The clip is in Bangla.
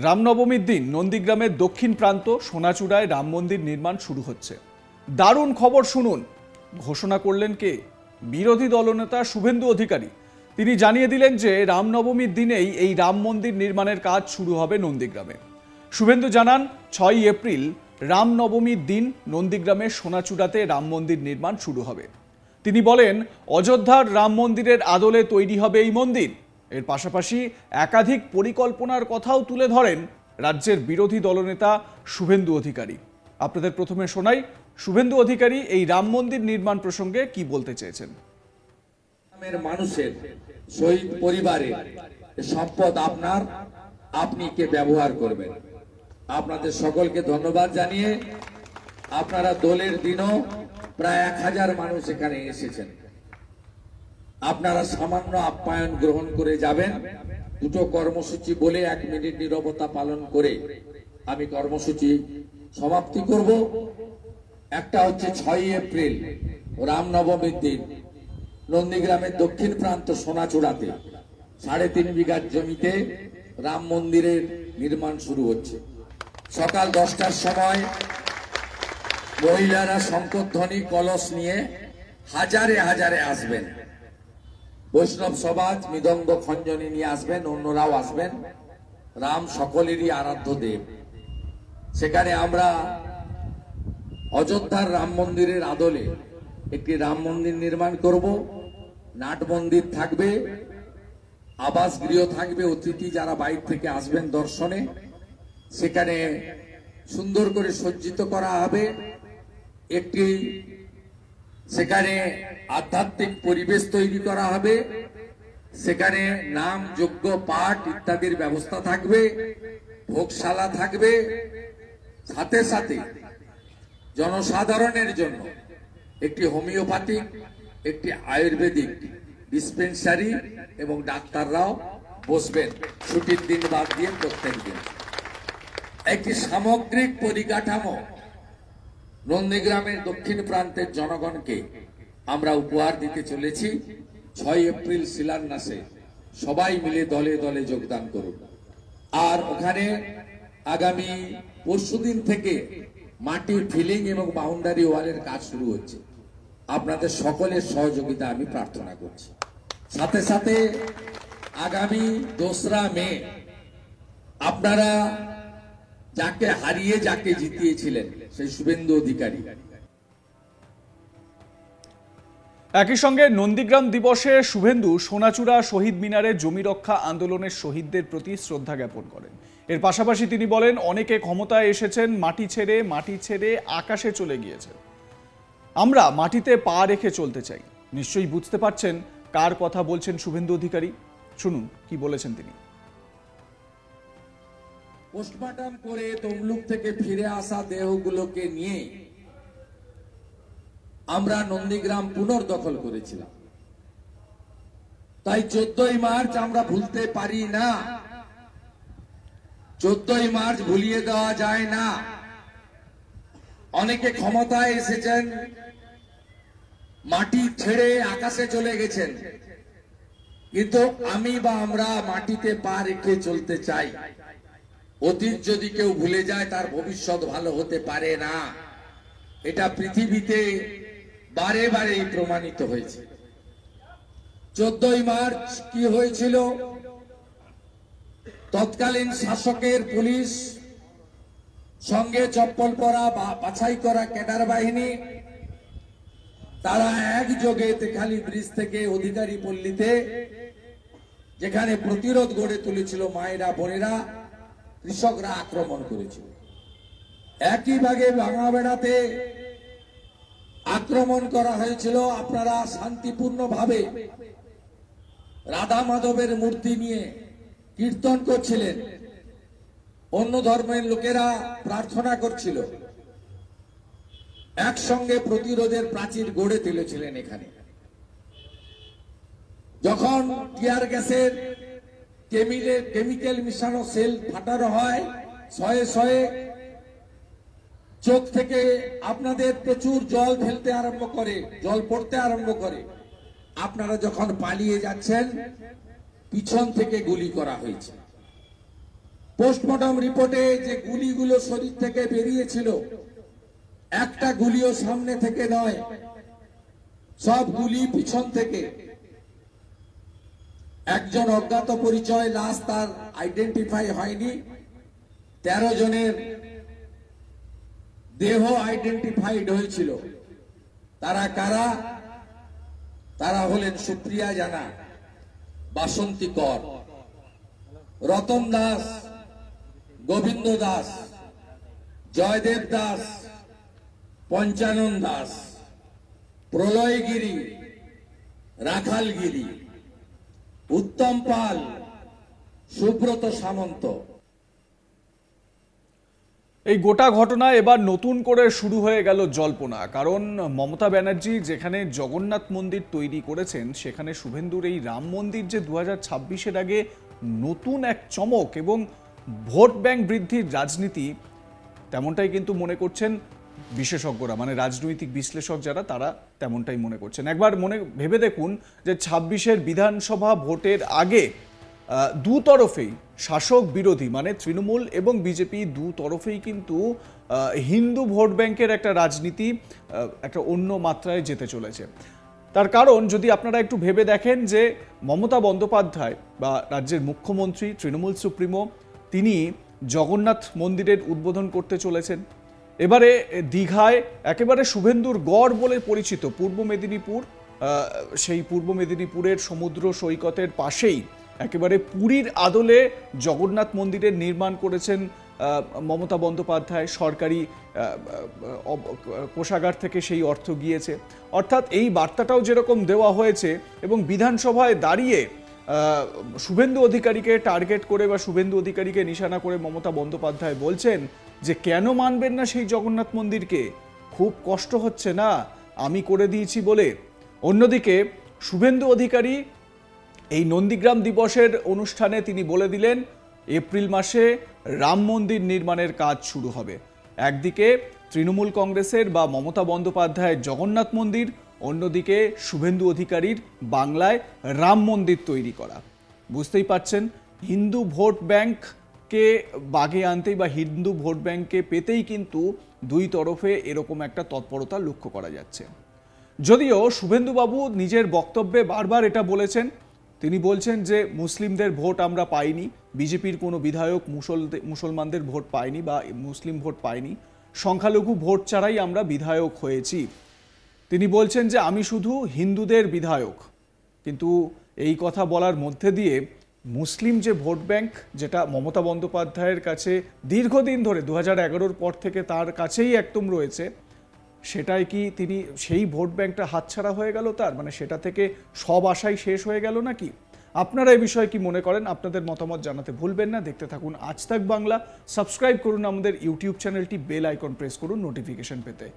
রামনবমীর দিন নন্দীগ্রামের দক্ষিণ প্রান্ত সোনাচূড়ায় রাম মন্দির নির্মাণ শুরু হচ্ছে। দারুণ খবর শুনুন। ঘোষণা করলেন কে? বিরোধী দলনেতা শুভেন্দু অধিকারী। তিনি জানিয়ে দিলেন যে রামনবমীর দিনেই এই রাম মন্দির নির্মাণের কাজ শুরু হবে নন্দীগ্রামে। শুভেন্দু জানান, 6ই এপ্রিল রামনবমীর দিন নন্দীগ্রামের সোনাচূড়াতে রাম মন্দির নির্মাণ শুরু হবে। তিনি বলেন, অযোধ্যার রাম মন্দিরের আদলে তৈরি হবে এই মন্দির। এর পাশাপাশি একাধিক পরিকল্পনার কথাও তুলে ধরেন রাজ্যের বিরোধী দলনেতা শুভেন্দু অধিকারী। আপনাদের প্রথমে শোনাই শুভেন্দু অধিকারী এই রাম মন্দির নির্মাণ প্রসঙ্গে কি বলতে চেয়েছেন। মানুষের শহীদ পরিবারের সম্পদ আপনার, আপনি কে ব্যবহার করবেন। আপনাদের সকলকে ধন্যবাদ জানিয়ে আপনারা দোলের দিনও প্রায় 1000 মানুষ এখানে এসেছেন। আপনারা সামান্য আপ্যায়ন গ্রহণ করে যাবেন। দুটো কর্মসূচি বলে 1 মিনিট নীরবতা পালন করে আমি কর্মসূচি সমাপ্তি করব। একটা হচ্ছে 6ই এপ্রিল রামনবমীর দিন নন্দীগ্রামের দক্ষিণ প্রান্ত সোনাচূড়াতে 3.5 বিঘার জমিতে রাম মন্দিরের নির্মাণ শুরু হচ্ছে। সকাল 10টার সময় মহিলারা শঙ্করধ্বনি কলস নিয়ে হাজারে হাজারে আসবেন। বৈষ্ণব সমাজ মৃদঙ্গ খঞ্জনি নিয়ে আসবেন, অন্যরাও আসবেন। রাম সকলেরই আরাধ্য দেব। সেখানে আমরা অযোধ্যার রাম মন্দিরের আদলে একটি রাম মন্দির নির্মাণ করব। নাট মন্দির থাকবে, আবাস গৃহ থাকবে, অতিথি যারা বাইরে থেকে আসবেন দর্শনে সেখানে সুন্দর করে সজ্জিত করা হবে। একটি সেখানে আধ্যাত্মিক পরিবেশ তৈরি করা হবে। সেখানে নাম যজ্ঞ পাঠ ইত্যাদির ব্যবস্থা থাকবে, ভোগশালা থাকবে। সাথে সাথে জনসাধারণের জন্য একটি হোমিওপ্যাথিক, একটি আয়ুর্বেদিক ডিসপেন্সারি এবং ডাক্তাররাও বসবেন ছুটির দিন বাদ দিয়ে প্রত্যেক দিন। একটি সামগ্রিক পরিকাঠামো নন্দীগ্রামের দক্ষিণ প্রান্তের জনগণকে আমরা উপহার দিতে চলেছি। 6 এপ্রিল শিলান্যাসে সবাই মিলে দলে দলে যোগদান করুন। আর ওখানে আগামী পরশুদিন থেকে মাটির ফিলিং এবং বাউন্ডারি ওয়ালের কাজ শুরু হচ্ছে। আপনাদের সকলের সহযোগিতা আমি প্রার্থনা করছি। সাথে সাথে আগামী 2রা মে আপনারা যাকে হারিয়ে যাকে জিতিয়েছিলেন সেই শুভেন্দু অধিকারী। একই সঙ্গে নন্দীগ্রাম দিবসে শুভেন্দু সোনাচূড়া শহীদ মিনারে জমি রক্ষা আন্দোলনের শহীদদের প্রতি শ্রদ্ধা জ্ঞাপন করেন। এর পাশাপাশি তিনি বলেন, অনেকে ক্ষমতায় এসেছেন মাটি ছেড়ে আকাশে চলে গিয়েছেন। আমরা মাটিতে পা রেখে চলতে চাই। নিশ্চয়ই বুঝতে পারছেন কার কথা বলছেন শুভেন্দু অধিকারী। শুনুন কি বলেছেন তিনি। পোস্টমর্টম করে তমলুক থেকে ফিরে আসা দেহগুলোকে নিয়ে আমরা নন্দীগ্রাম পুনর্দখল করেছিলাম। তাই 14ই মার্চ আমরা ভুলতে পারি না। 14ই মার্চ ভুলিয়ে দেওয়া যায় না। অনেকে ক্ষমতায় এসেছেন, মাটি ছেড়ে আকাশে চলে গেছেন, কিন্তু আমি বা আমরা মাটিতে পা রেখে চলতে চাই। অতীত যদি কেউ ভুলে যায় তার ভবিষ্যৎ ভালো হতে পারে না। এটা পৃথিবীতে বারে বারে প্রমাণিত হয়েছে। 14ই মার্চ কি হয়েছিল? তৎকালীন শাসকের পুলিশ সঙ্গে চপ্পল পরা বা বাছাই করা ক্যাডার বাহিনী তারা একযোগে তেখালি ব্রিজ থেকে অধিকারী পল্লীতে, যেখানে প্রতিরোধ গড়ে তুলেছিল মায়েরা বোনেরা, কৃষকরা আক্রমণ করেছিল। একই ভাগে ভাঙাবেড়াতে আক্রমণ করা হয়েছিল। আপনারা শান্তিপূর্ণভাবে রাধা মাধবের মূর্তি নিয়ে কীর্তন করছিলেন, অন্য ধর্মের লোকেরা প্রার্থনা করছিল, একসঙ্গে প্রতিরোধের প্রাচীর গড়ে তুলেছিলেন। এখানে যখন টিয়ার গ্যাসের কেমিক্যাল মিশানো সেল ফাটানো হয়, শয়ে শয়ে চোখ থেকে আপনাদের প্রচুর জল ফেলতে আরম্ভ করে, জল পড়তে আরম্ভ করে। আপনারা যখন পালিয়ে যাচ্ছেন পিছন থেকে গুলি করা হয়েছে। পোস্টমর্টম রিপোর্টে যে গুলিগুলো শরীর থেকে বেরিয়েছিল, একটা গুলিও সামনে থেকে নয়, সব গুলি পিছন থেকে। একজন অজ্ঞাত পরিচয় লাশ, তার আইডেন্টিফাই হয়নি। 13 জনের দেহ আইডেন্টিফাইড হয়েছিল। তারা কারা? তারা হলেন সুপ্রিয়া জানা, বাসন্তী কর, রতন দাস, গোবিন্দ দাস, জয়দেব দাস, পঞ্চানন দাস, প্রলয়গিরি, রাখালগিরি, উত্তম পাল, সুব্রত সামন্ত। এই গোটা ঘটনা এবার নতুন করে শুরু হয়ে গেল জল্পনা। কারণ মমতা ব্যানার্জি যেখানে জগন্নাথ মন্দির তৈরি করেছেন, সেখানে শুভেন্দুর এই রাম মন্দির যে 2026-এর আগে নতুন এক চমক এবং ভোট ব্যাংক বৃদ্ধির রাজনীতি, তেমনটাই কিন্তু মনে করছেন বিশেষজ্ঞরা, মানে রাজনৈতিক বিশ্লেষক যারা, তারা তেমনটাই মনে করছেন। একবার ভেবে দেখুন যে 26-এর বিধানসভা ভোটের আগে দুতরফেই শাসক বিরোধী, মানে তৃণমূল এবং বিজেপি দুতরফেই কিন্তু হিন্দু ভোট ব্যাংকের একটা রাজনীতি একটা অন্য মাত্রায় যেতে চলেছে। তার কারণ যদি আপনারা একটু ভেবে দেখেন যে মমতা বন্দ্যোপাধ্যায় বা রাজ্যের মুখ্যমন্ত্রী, তৃণমূল সুপ্রিমো, তিনি জগন্নাথ মন্দিরের উদ্বোধন করতে চলেছেন। এবারে দীঘায় একেবারে শুভেন্দুর গড় বলে পরিচিত পূর্ব মেদিনীপুর, সেই পূর্ব মেদিনীপুরের সমুদ্র সৈকতের পাশেই একেবারে পুরীর আদলে জগন্নাথ মন্দিরের নির্মাণ করেছেন মমতা বন্দ্যোপাধ্যায়। সরকারি কোষাগার থেকে সেই অর্থ গিয়েছে। অর্থাৎ এই বার্তাটাও যেরকম দেওয়া হয়েছে, এবং বিধানসভায় দাঁড়িয়ে শুভেন্দু অধিকারীকে টার্গেট করে বা শুভেন্দু অধিকারীকে নিশানা করে মমতা বন্দ্যোপাধ্যায় বলছেন যে কেন মানবেন না সেই জগন্নাথ মন্দিরকে, খুব কষ্ট হচ্ছে না, আমি করে দিয়েছি বলে। অন্যদিকে শুভেন্দু অধিকারী এই নন্দীগ্রাম দিবসের অনুষ্ঠানে তিনি বলে দিলেন এপ্রিল মাসে রাম মন্দির নির্মাণের কাজ শুরু হবে। একদিকে তৃণমূল কংগ্রেসের বা মমতা বন্দ্যোপাধ্যায়ের জগন্নাথ মন্দির, অন্যদিকে শুভেন্দু অধিকারীর বাংলায় রাম মন্দির তৈরি করা। বুঝতেই পাচ্ছেন, হিন্দু ভোট ব্যাংককে বাগে আনতেই বা হিন্দু ভোট ব্যাংককে পেতেই কিন্তু দুই তরফে এরকম একটা তৎপরতা লক্ষ্য করা যাচ্ছে। যদিও শুভেন্দুবাবু নিজের বক্তব্যে বারবার এটা বলেছেন, তিনি বলছেন যে মুসলিমদের ভোট আমরা পাইনি, বিজেপির কোনো বিধায়ক মুসলমানদের ভোট পায়নি বা মুসলিম ভোট পায়নি, সংখ্যালঘু ভোট ছাড়াই আমরা বিধায়ক হয়েছি। তিনি বলছেন যে আমি শুধু হিন্দুদের বিধায়ক। কিন্তু এই কথা বলার মধ্যে দিয়ে মুসলিম যে ভোট ব্যাংক, যেটা মমতা বন্দ্যোপাধ্যায়ের কাছে দীর্ঘদিন ধরে 2011-র পর থেকে তার কাছেই একদম রয়েছে, সেটাই কি তিনি সেই ভোট ব্যাংকটা হাতছাড়া হয়ে গেল তার, মানে সেটা থেকে সব আশাই শেষ হয়ে গেল নাকি? আপনারা এই বিষয়ে কি মনে করেন? আপনাদের মতামত জানাতে ভুলবেন না। দেখতে থাকুন আজ তাক বাংলা, সাবস্ক্রাইব করুন আমাদের ইউটিউব চ্যানেলটি, বেল আইকন প্রেস করুন নোটিফিকেশন পেতে।